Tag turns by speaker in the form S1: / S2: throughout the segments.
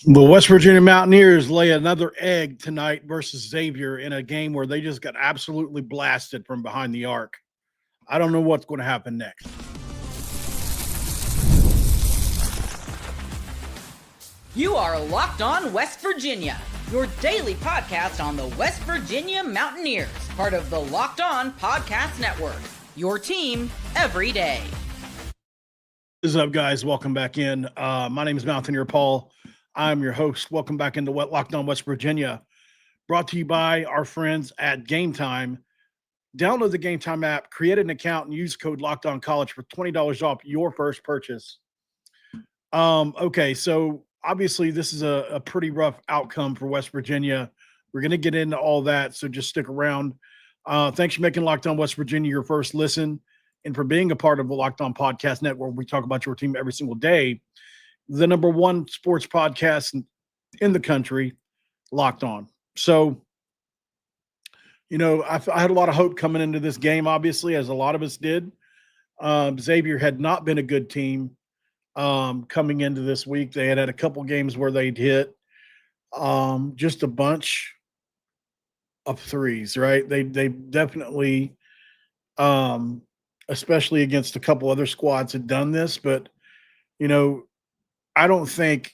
S1: The West Virginia Mountaineers lay another egg tonight versus Xavier in a game where they just got absolutely blasted from behind the arc. I don't know what's going to happen next.
S2: You are Locked On West Virginia, your daily podcast on the West Virginia Mountaineers, part of the Locked On Podcast Network, your team every day.
S1: What is up, guys? Welcome back in. My name is Mountaineer Paul. I'm your host. Welcome back into Locked On West Virginia, brought to you by our friends at Game Time. Download the Game Time app, create an account, and use code Locked On College for $20 off your first purchase. Okay, so obviously this is a pretty rough outcome for West Virginia. We're going to get into all that, so just stick around. Thanks for making Locked On West Virginia your first listen and for being a part of the Locked On Podcast Network. We talk about your team every single day. The number one sports podcast in the country, Locked On. So, you know, I had a lot of hope coming into this game, obviously, as a lot of us did. Xavier had not been a good team coming into this week. They had a couple games where they'd hit just a bunch of threes, right? They definitely, especially against a couple other squads, had done this. But, you know, I don't think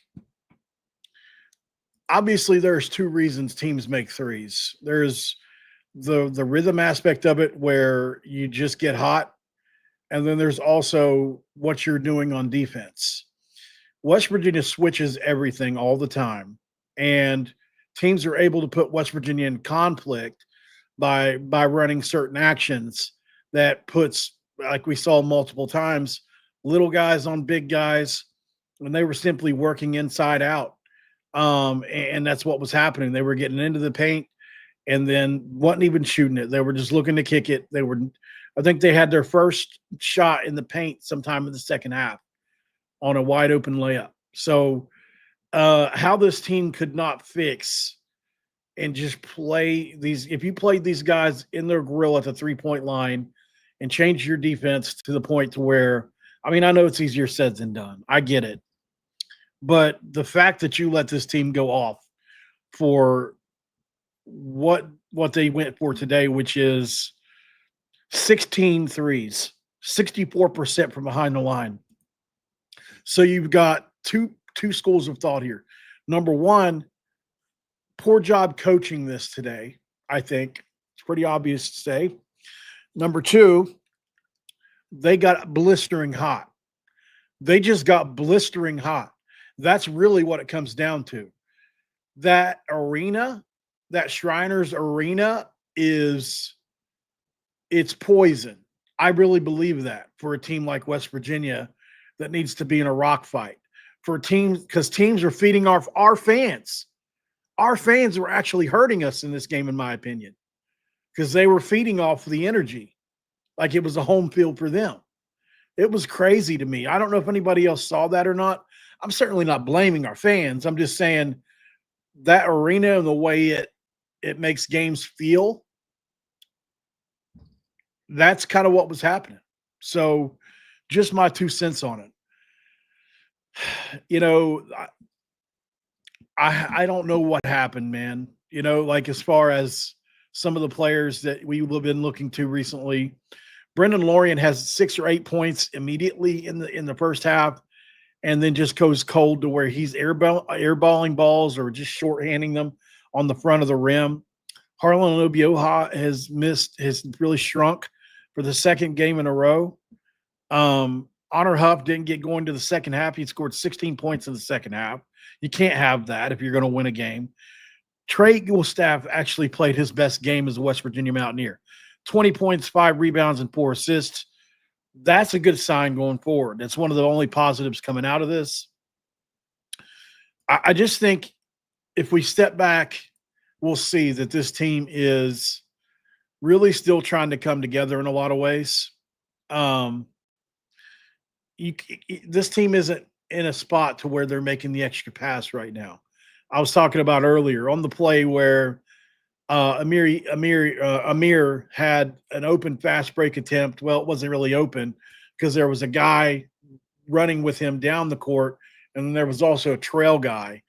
S1: – obviously there's two reasons teams make threes. There's the rhythm aspect of it where you just get hot, and then there's also what you're doing on defense. West Virginia switches everything all the time, and teams are able to put West Virginia in conflict by running certain actions that puts, like we saw multiple times, little guys on big guys when they were simply working inside out. And that's what was happening. They were getting into the paint and then wasn't even shooting it. They were just looking to kick it. I think they had their first shot in the paint sometime in the second half on a wide open layup. So how this team could not fix and just play these, if you played these guys in their grill at the 3-point line and change your defense to the point to where, I mean, I know it's easier said than done. I get it. But the fact that you let this team go off for what they went for today, which is 16 threes, 64% from behind the line. So you've got two schools of thought here. Number one, poor job coaching this today, I think. It's pretty obvious to say. Number two, they got blistering hot. They just got blistering hot. That's really what it comes down to. That arena, that Shriners arena it's poison. I really believe that for a team like West Virginia that needs to be in a rock fight. For teams, because teams are feeding our fans. Our fans were actually hurting us in this game, in my opinion, because they were feeding off the energy like it was a home field for them. It was crazy to me. I don't know if anybody else saw that or not. I'm certainly not blaming our fans. I'm just saying that arena and the way it makes games feel, that's kind of what was happening. So just my 2 cents on it. You know, I don't know what happened, man. You know, like as far as some of the players that we've been looking to recently, Brendan Lorian has 6 or 8 points immediately in the first half, and then just goes cold to where he's airballing balls or just shorthanding them on the front of the rim. Harlan Obioha has really shrunk for the second game in a row. Honor Huff didn't get going to the second half. He scored 16 points in the second half. You can't have that if you're going to win a game. Trey Gilstaff actually played his best game as a West Virginia Mountaineer. 20 points, 5 rebounds, and 4 assists. That's a good sign going forward. That's one of the only positives coming out of this. I just think if we step back, we'll see that this team is really still trying to come together in a lot of ways. This team isn't in a spot to where they're making the extra pass right now. I was talking about earlier on the play where Amir had an open fast break attempt. Well, it wasn't really open because there was a guy running with him down the court, and then there was also a trail guy.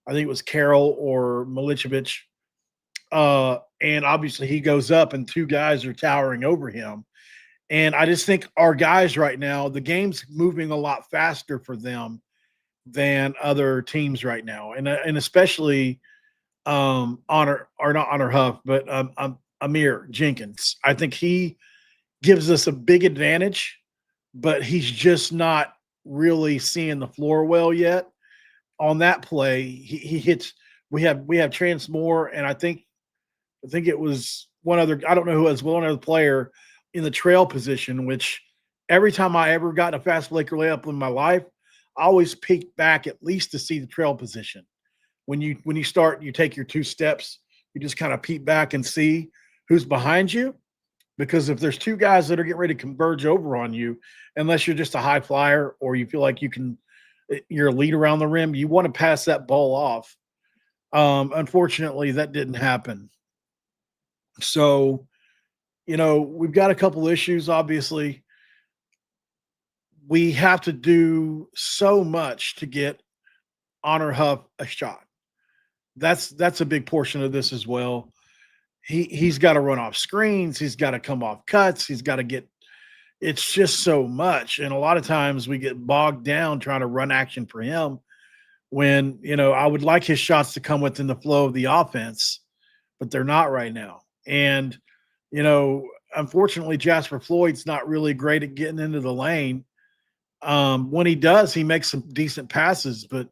S1: I think it was Carroll or Milicevic. And obviously he goes up and two guys are towering over him. And I just think our guys right now, the game's moving a lot faster for them than other teams right now. And especially Honor, or not Honor Huff, but Amir Jenkins. I think he gives us a big advantage, but he's just not really seeing the floor well yet. On that play, he hits. We have Trans Moore, and I think it was one other. I don't know who it was. One other player in the trail position. Which every time I ever got in a fast break or layup in my life, I always peek back at least to see the trail position. When you start, you take your 2 steps. You just kind of peek back and see who's behind you. Because if there's 2 guys that are getting ready to converge over on you, unless you're just a high flyer or you feel like you're a lead around the rim, you want to pass that ball off. Unfortunately, that didn't happen. So, we've got a couple issues. Obviously, we have to do so much to get Honor Huff a shot. That's a big portion of this as well. He's got to run off screens. He's got to come off cuts. He's got to get – it's just so much. And a lot of times we get bogged down trying to run action for him when, I would like his shots to come within the flow of the offense, but they're not right now. And, unfortunately, Jasper Floyd's not really great at getting into the lane. When he does, he makes some decent passes, but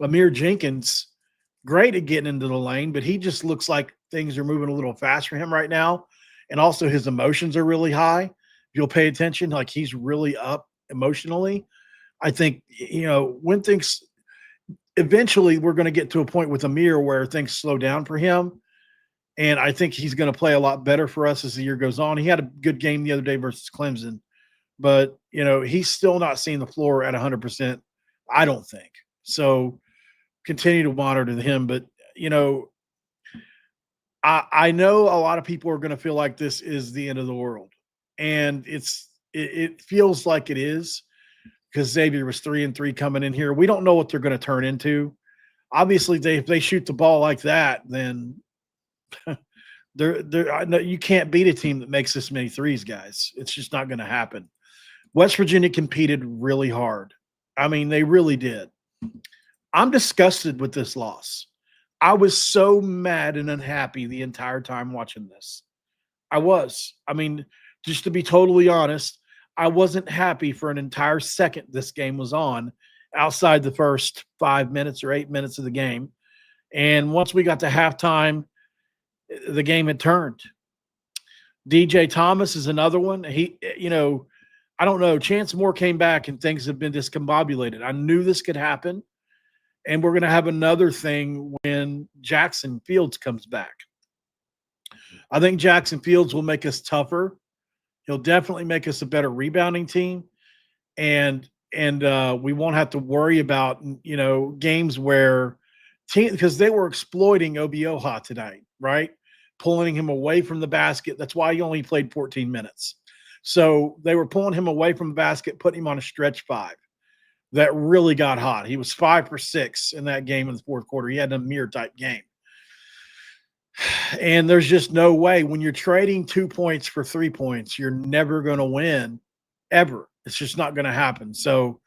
S1: Amir Jenkins – great at getting into the lane, but he just looks like things are moving a little fast for him right now. And also his emotions are really high. If you'll pay attention, like he's really up emotionally. I think, when things eventually we're going to get to a point with Amir where things slow down for him. And I think he's going to play a lot better for us as the year goes on. He had a good game the other day versus Clemson, but he's still not seeing the floor at 100%. I don't think so. Continue to monitor him, but I know a lot of people are going to feel like this is the end of the world, and it feels like it is because Xavier was 3-3 coming in here. We don't know what they're going to turn into. Obviously, if they shoot the ball like that, then you can't beat a team that makes this many threes, guys. It's just not going to happen. West Virginia competed really hard. I mean, they really did. I'm disgusted with this loss. I was so mad and unhappy the entire time watching this. I was. I mean, just to be totally honest, I wasn't happy for an entire second this game was on outside the first 5 minutes or 8 minutes of the game. And once we got to halftime, the game had turned. DJ Thomas is another one. He, I don't know. Chance Moore came back and things have been discombobulated. I knew this could happen. And we're going to have another thing when Jackson Fields comes back. I think Jackson Fields will make us tougher. He'll definitely make us a better rebounding team. And we won't have to worry about, games where because they were exploiting Obioha tonight, right? Pulling him away from the basket. That's why he only played 14 minutes. So they were pulling him away from the basket, putting him on a stretch 5. That really got hot. He was 5 for 6 in that game in the fourth quarter. He had a mirror type game. And there's just no way when you're trading 2 points for 3 points, you're never going to win ever. It's just not going to happen. So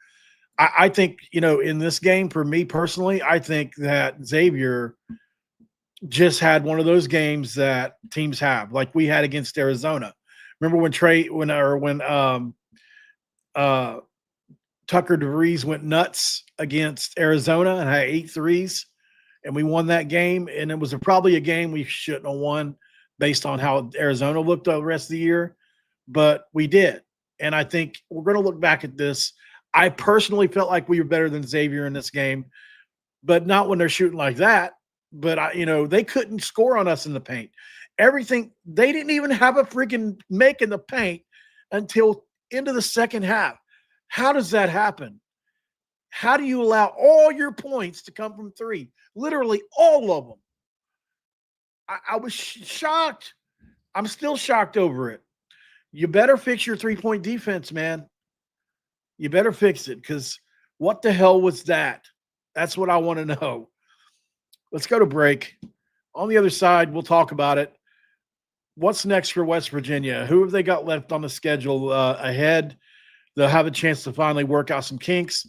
S1: I think, in this game, for me personally, I think that Xavier just had one of those games that teams have, like we had against Arizona. Remember when Tucker DeVries went nuts against Arizona and had 8 threes, and we won that game. And it was probably a game we shouldn't have won based on how Arizona looked the rest of the year, but we did. And I think we're going to look back at this. I personally felt like we were better than Xavier in this game, but not when they're shooting like that. But they couldn't score on us in the paint. Everything, they didn't even have a freaking make in the paint until into the second half. How does that happen? How do you allow all your points to come from 3? Literally all of them. I was shocked. I'm still shocked over it. You better fix your 3-point defense, man. You better fix it because what the hell was that? That's what I want to know. Let's go to break. On the other side, we'll talk about it. What's next for West Virginia? Who have they got left on the schedule ahead? They'll have a chance to finally work out some kinks.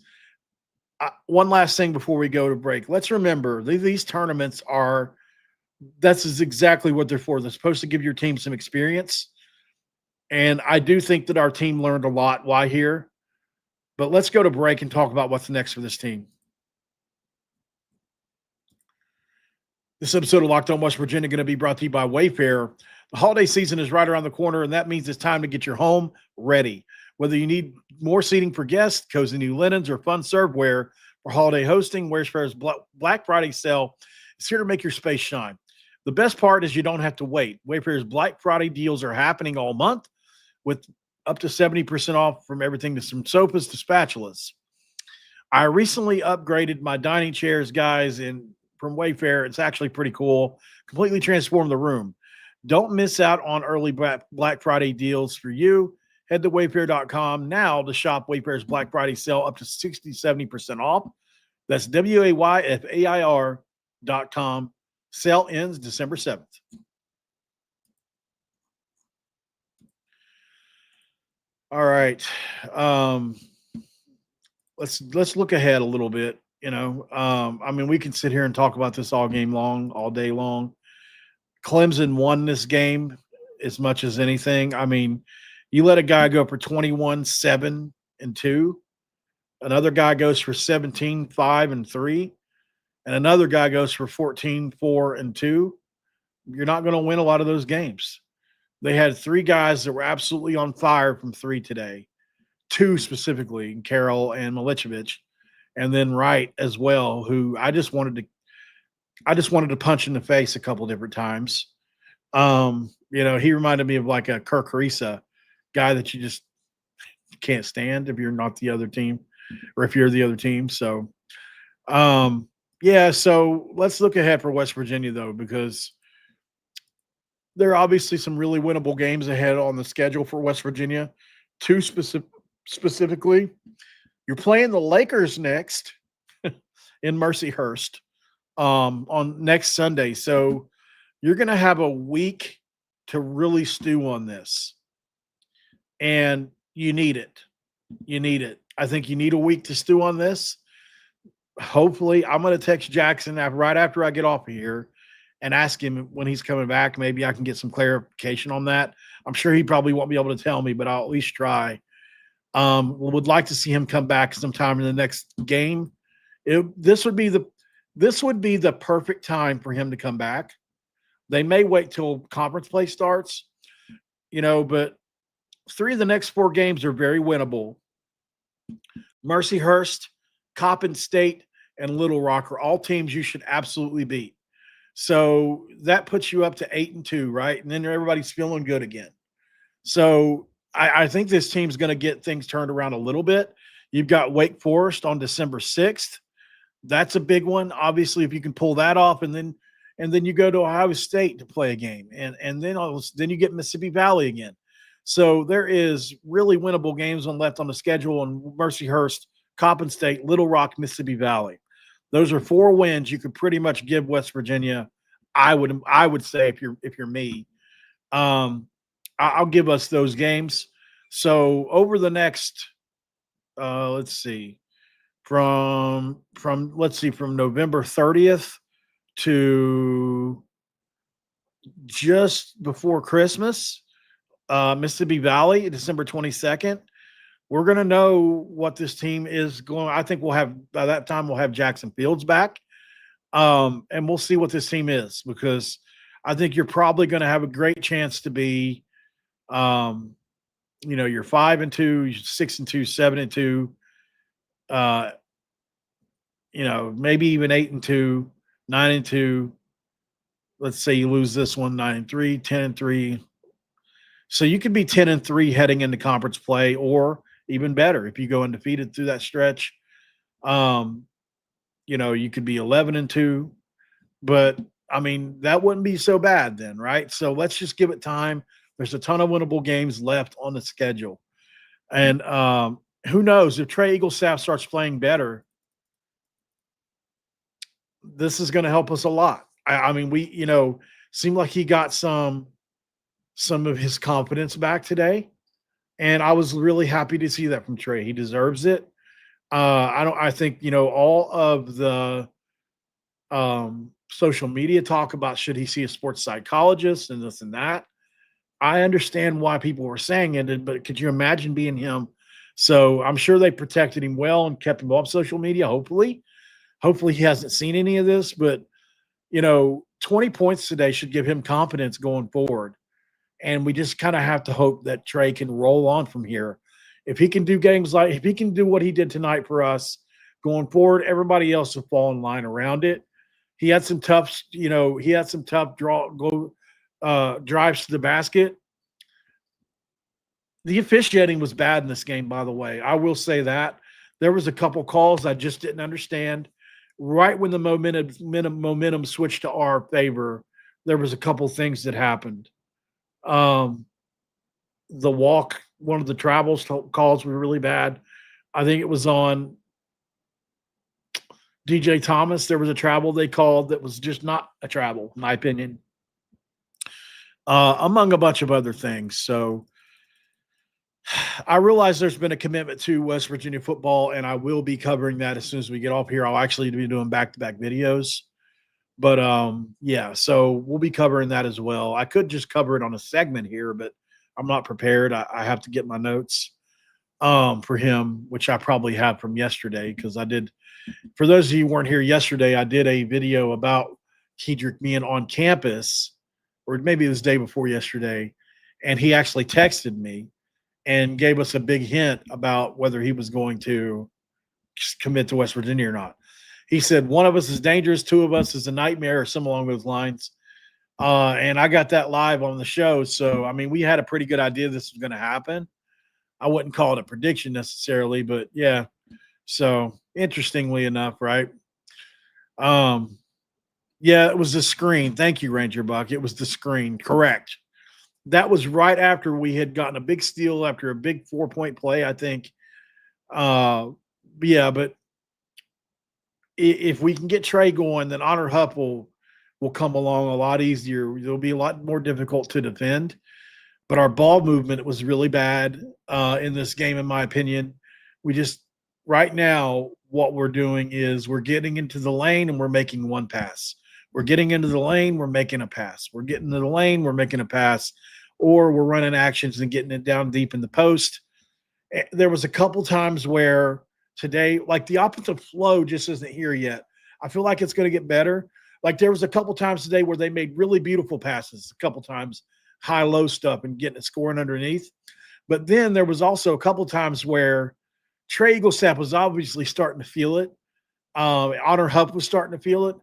S1: One last thing before we go to break. Let's remember these tournaments are that's exactly what they're for. They're supposed to give your team some experience. And I do think that our team learned a lot while here. But let's go to break and talk about what's next for this team. This episode of Locked On West Virginia going to be brought to you by Wayfair. The holiday season is right around the corner, and that means it's time to get your home ready. Whether you need more seating for guests, cozy new linens, or fun serveware for holiday hosting, Wayfair's Black Friday sale is here to make your space shine. The best part is you don't have to wait. Wayfair's Black Friday deals are happening all month with up to 70% off from everything from sofas to spatulas. I recently upgraded my dining chairs, guys, from Wayfair. It's actually pretty cool. Completely transformed the room. Don't miss out on early Black Friday deals for you. Head to wayfair.com now to shop Wayfair's Black Friday sale up to 60-70% off. That's WAYFAIR.com. Sale ends December 7th. All right. Let's look ahead a little bit. We can sit here and talk about this all game long, all day long. Clemson won this game as much as anything. I mean, you let a guy go for 21-7-2. Another guy goes for 17-5-3. And another guy goes for 14-4-2. You're not going to win a lot of those games. They had three guys that were absolutely on fire from three today. Two specifically, Carroll and Milicevic, and then Wright as well, who I just wanted to punch in the face a couple different times. He reminded me of like a Kirk Carissa guy that you just can't stand if you're not the other team or if you're the other team. So, so let's look ahead for West Virginia, though, because there are obviously some really winnable games ahead on the schedule for West Virginia. Two specifically, you're playing the Lakers next in Mercyhurst on next Sunday. So you're going to have a week to really stew on this. And you need it. You need it. I think you need a week to stew on this. Hopefully, I'm going to text Jackson right after I get off of here and ask him when he's coming back. Maybe I can get some clarification on that. I'm sure he probably won't be able to tell me, but I'll at least try. Would like to see him come back sometime in the next game. This would be the perfect time for him to come back. They may wait till conference play starts, but 3 of the next 4 games are very winnable. Mercyhurst, Coppin State, and Little Rock are all teams you should absolutely beat. So that puts you up to 8-2, right? And then everybody's feeling good again. So I think this team's going to get things turned around a little bit. You've got Wake Forest on December 6th. That's a big one. Obviously, if you can pull that off, and then you go to Ohio State to play a game, and then you get Mississippi Valley again. So there is really winnable games left on the schedule on Mercyhurst, Coppin State, Little Rock, Mississippi Valley. Those are 4 wins you could pretty much give West Virginia. I would say if you're me, I'll give us those games. So over the next, let's see, from November 30th to just before Christmas, Mississippi Valley, December 22nd. We're going to know what this team is going. I think by that time we'll have Jackson Fields back. And we'll see what this team is, because I think you're probably going to have a great chance to be, you're 5-2, 6-2, 7-2, maybe even 8-2, 9-2. Let's say you lose this one, 9-3, 10-3. So you could be 10-3 heading into conference play, or even better if you go undefeated through that stretch. You could be 11-2, but I mean, that wouldn't be so bad then, right? So let's just give it time. There's a ton of winnable games left on the schedule. And who knows, if Trey Eaglestaff starts playing better, this is going to help us a lot. I mean, we, seemed like he got some of his confidence back today, and I was really happy to see that from Trey. He deserves it. I think, all of the social media talk about should he see a sports psychologist and this and that. I understand why people were saying it, but could you imagine being him? So I'm sure they protected him well and kept him off social media. Hopefully he hasn't seen any of this, but 20 points today should give him confidence going forward. And we just kind of have to hope that Trey can roll on from here. If he can do if he can do what he did tonight for us going forward, everybody else will fall in line around it. He had some tough, drives to the basket. The officiating was bad in this game, by the way. I will say that. There was a couple calls I just didn't understand. Right when the momentum switched to our favor, there was a couple things that happened. The walk, one of the travels calls were really bad. I think it was on DJ Thomas. There was a travel they called that was just not a travel, in my opinion, among a bunch of other things. So I realize there's been a commitment to West Virginia football, and I will be covering that as soon as we get off here. I'll actually be doing back-to-back videos. But, yeah, so we'll be covering that as well. I could just cover it on a segment here, but I'm not prepared. I have to get my notes for him, which I probably have from yesterday because I did – for those of you who weren't here yesterday, I did a video about Kedrick being on campus, or maybe it was the day before yesterday, and he actually texted me and gave us a big hint about whether he was going to commit to West Virginia or not. He said, one of us is dangerous, two of us is a nightmare, or something along those lines. And I got that live on the show. So, I mean, we had a pretty good idea this was going to happen. I wouldn't call it a prediction necessarily, but yeah. So, interestingly enough, right? Yeah, it was the screen. Thank you, Ranger Buck. It was the screen. Correct. That was right after we had gotten a big steal after a big 4-point play, I think. Yeah, but if we can get Trey going, then Honor Hupp will come along a lot easier. It'll be a lot more difficult to defend. But our ball movement was really bad in this game, in my opinion. We just right now, what we're doing is we're getting into the lane and we're making one pass. We're getting into the lane, we're making a pass. We're getting into the lane, we're making a pass. Or we're running actions and getting it down deep in the post. There was a couple times where today, like the offensive flow just isn't here yet. I feel like it's going to get better. Like there was a couple times today where they made really beautiful passes, a couple times high-low stuff and getting it scoring underneath. But then there was also a couple times where Trey Eaglesap was obviously starting to feel it. Honor Hupp was starting to feel it.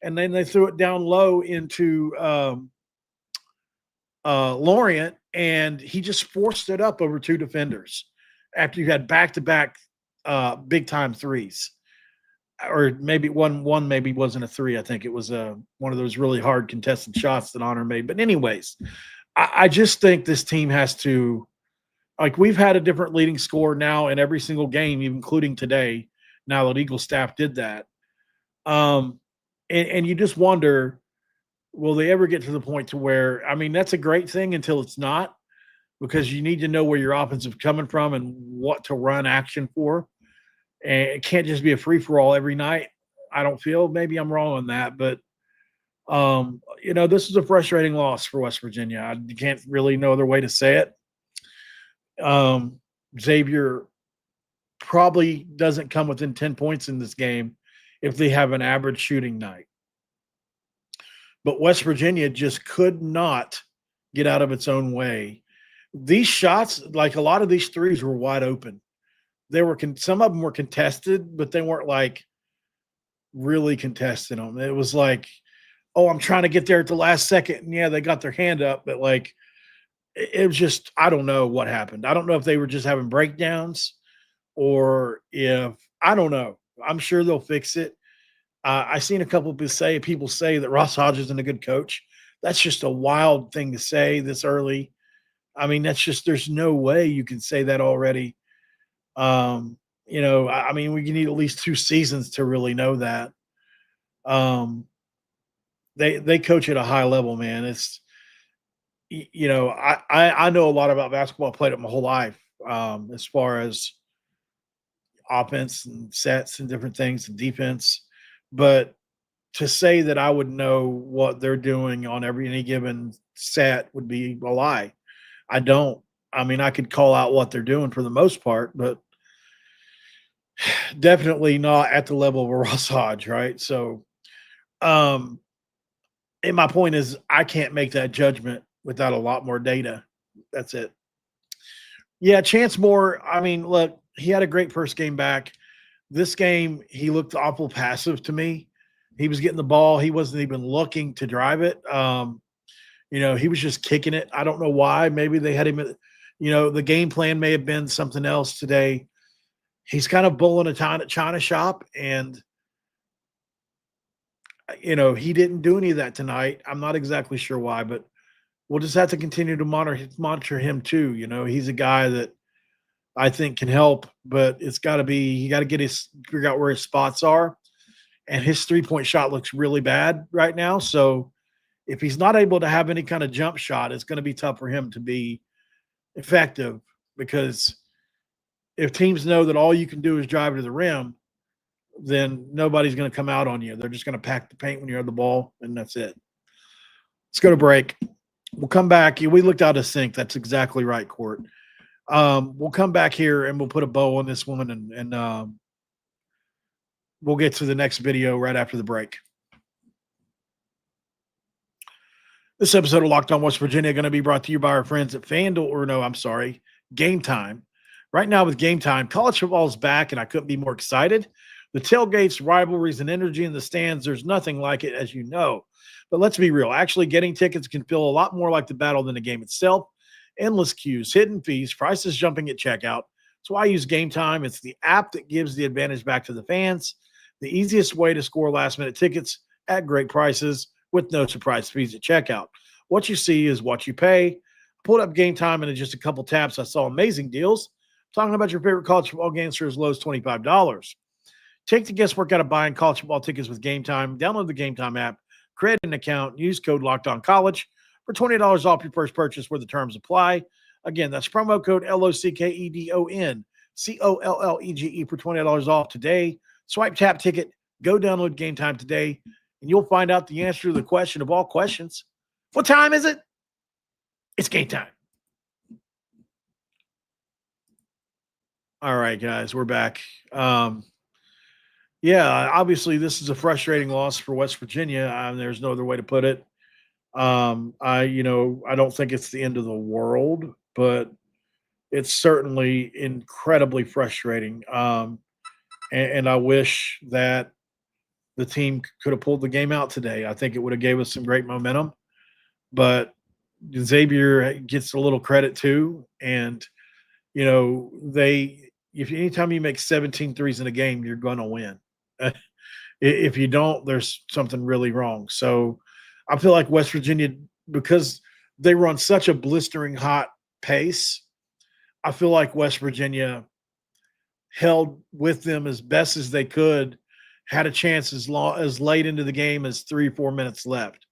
S1: And then they threw it down low into Lorient, and he just forced it up over two defenders after you had back-to-back big-time threes. Or maybe one maybe wasn't a three. I think it was one of those really hard contested shots that Honor made. But anyways, I just think this team has to – like we've had a different leading scorer now in every single game, including today, now that Eagle staff did that. And you just wonder – will they ever get to the point to where, I mean, that's a great thing until it's not, because you need to know where your offense is coming from and what to run action for. And it can't just be a free-for-all every night. I don't feel. Maybe I'm wrong on that. But, this is a frustrating loss for West Virginia. I can't really know other way to say it. Xavier probably doesn't come within 10 points in this game if they have an average shooting night. But West Virginia just could not get out of its own way. These shots, like a lot of these threes, were wide open. They were some of them were contested, but they weren't like really contested them. It was like, oh, I'm trying to get there at the last second, and yeah, they got their hand up, but like it was just, I don't know what happened. I don't know if they were just having breakdowns or if I don't know. I'm sure they'll fix it. I've seen a couple people say that Ross Hodges isn't a good coach. That's just a wild thing to say this early. I mean, there's no way you can say that already. I mean, we need at least 2 seasons to really know that. Um, they coach at a high level, man. It's I know a lot about basketball. I played it my whole life. As far as offense and sets and different things and defense, but to say that I would know what they're doing on any given set would be a lie. I don't. I mean, I could call out what they're doing for the most part, but definitely not at the level of a Ross Hodge, right? So, um, and my point is, I can't make that judgment without a lot more data. That's it. Yeah, Chance Moore. I mean, look, he had a great first game back. This game, he looked awful passive to me. He was getting the ball. He wasn't even looking to drive it. He was just kicking it. I don't know why. Maybe they had him. The game plan may have been something else today. He's kind of bulling a China shop, and he didn't do any of that tonight. I'm not exactly sure why, but we'll just have to continue to monitor him too. He's a guy that I think can help, but it's got to be you got to figure out where his spots are, and his 3-point shot looks really bad right now. So if he's not able to have any kind of jump shot, it's going to be tough for him to be effective, because if teams know that all you can do is drive to the rim, then nobody's going to come out on you. They're just going to pack the paint when you have the ball, and that's it. Let's go to break. We'll come back. We looked out a sink. That's exactly right, Court. We'll come back here and we'll put a bow on this one, and we'll get to the next video right after the break. This episode of Locked On West Virginia going to be brought to you by our friends at Game Time. Right now with Game Time, college football is back, and I couldn't be more excited. The tailgates, rivalries, and energy in the stands, there's nothing like it, as you know. But let's be real. Actually, getting tickets can feel a lot more like the battle than the game itself. Endless queues, hidden fees, prices jumping at checkout. So I use Game Time. It's the app that gives the advantage back to the fans. The easiest way to score last-minute tickets at great prices with no surprise fees at checkout. What you see is what you pay. I pulled up Game Time, and in just a couple taps, I saw amazing deals. Talking about your favorite college football games for as low as $25. Take the guesswork out of buying college football tickets with Game Time. Download the Game Time app, create an account, use code LOCKEDONCollege for $20 off your first purchase where the terms apply. Again, that's promo code LOCKEDONCOLLEGE for $20 off today. Swipe, tap, ticket, go download Game Time today, and you'll find out the answer to the question of all questions. What time is it? It's game time. All right, guys, we're back. Obviously this is a frustrating loss for West Virginia. There's no other way to put it. I don't think it's the end of the world, but it's certainly incredibly frustrating. And I wish that the team could have pulled the game out today. I think it would have gave us some great momentum, but Xavier gets a little credit too. And, if anytime you make 17 threes in a game, you're going to win. If you don't, there's something really wrong. So I feel like West Virginia, because they run such a blistering hot pace, I feel like West Virginia held with them as best as they could, had a chance as late into the game as 3-4 minutes left.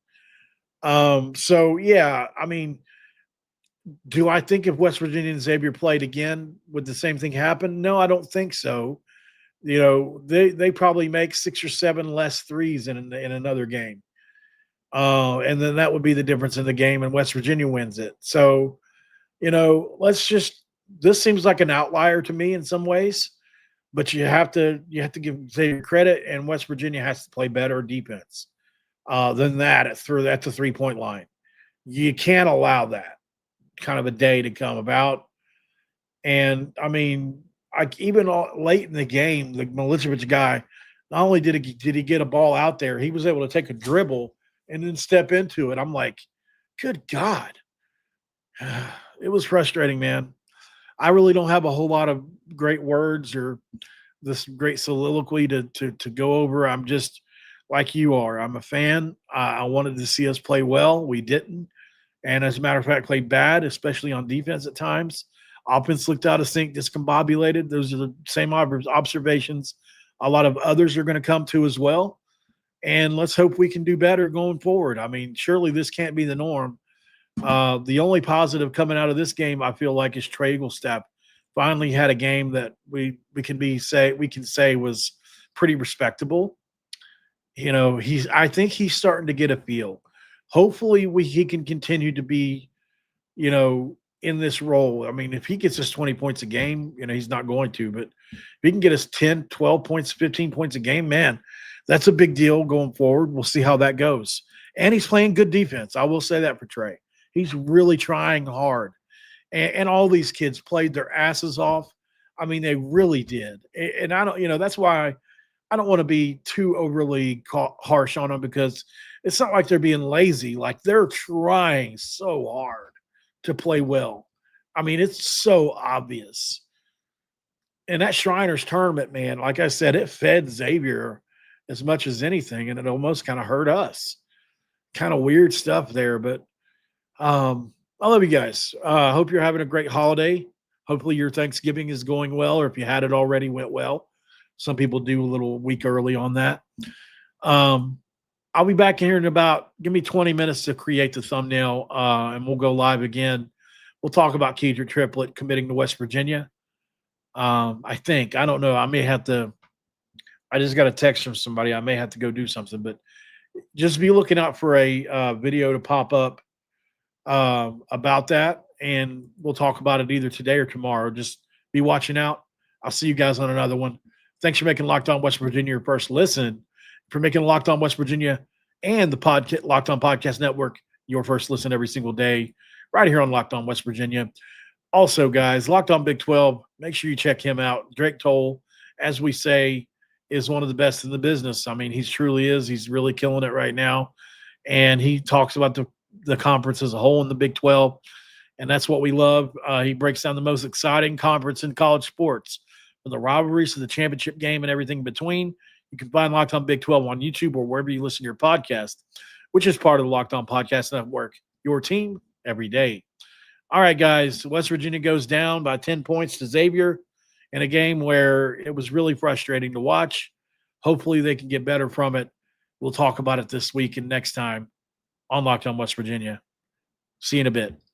S1: Do I think if West Virginia and Xavier played again, would the same thing happen? No, I don't think so. They probably make 6 or 7 less threes in another game. And then that would be the difference in the game, and West Virginia wins it. So, this seems like an outlier to me in some ways, but you have to give Xavier credit, and West Virginia has to play better defense than that at the 3-point line. You can't allow that kind of a day to come about. And even late in the game, the Milicevic guy, not only did he get a ball out there, he was able to take a dribble and then step into it. I'm like, good God. It was frustrating, man. I really don't have a whole lot of great words or this great soliloquy to go over. I'm just like you are. I'm a fan. I wanted to see us play well. We didn't. And as a matter of fact, played bad, especially on defense at times. Offense looked out of sync, discombobulated. Those are the same observations a lot of others are going to come to as well. and let's hope we can do better going forward. I mean, surely this can't be the norm. The only positive coming out of this game, I feel like, is Trey Eaglestep finally had a game that we can say was pretty respectable. You know, I think he's starting to get a feel. Hopefully, he can continue to be, you know, in this role. I mean, if he gets us 20 points a game, you know, he's not going to, but if he can get us 10, 12 points, 15 points a game, man, that's a big deal going forward. We'll see how that goes. And he's playing good defense. I will say that for Trey. He's really trying hard. And all these kids played their asses off. I mean, they really did. And I don't, you know, that's why I don't want to be too overly harsh on them, because it's not like they're being lazy. Like, they're trying so hard to play well. I mean, it's so obvious. And that Shriners tournament, man, like I said, it fed Xavier as much as anything, and it almost kind of hurt us. Kind of weird stuff there, but I love you guys. Hope you're having a great holiday. Hopefully your Thanksgiving is going well, or if you had it already, went well. Some people do a little week early on that. I'll be back here in give me 20 minutes to create the thumbnail, and we'll go live again. We'll talk about Kedrick Triplett committing to West Virginia. I think. I don't know. I just got a text from somebody. I may have to go do something, but just be looking out for a video to pop up about that, and we'll talk about it either today or tomorrow. Just be watching out. I'll see you guys on another one. Thanks for making Locked On West Virginia your first listen, for making Locked On West Virginia and the Locked On Podcast Network your first listen every single day, right here on Locked On West Virginia. Also, guys, Locked On Big 12, make sure you check him out. Drake Toll, as we say, is one of the best in the business. I mean, he truly is. He's really killing it right now. And he talks about the conference as a whole in the Big 12, and that's what we love. He breaks down the most exciting conference in college sports, from the rivalries to the championship game and everything in between. You can find Locked On Big 12 on YouTube or wherever you listen to your podcast, which is part of the Locked On Podcast Network, your team every day. All right, guys, West Virginia goes down by 10 points to Xavier in a game where it was really frustrating to watch. Hopefully they can get better from it. We'll talk about it this week and next time on Locked On West Virginia. See you in a bit.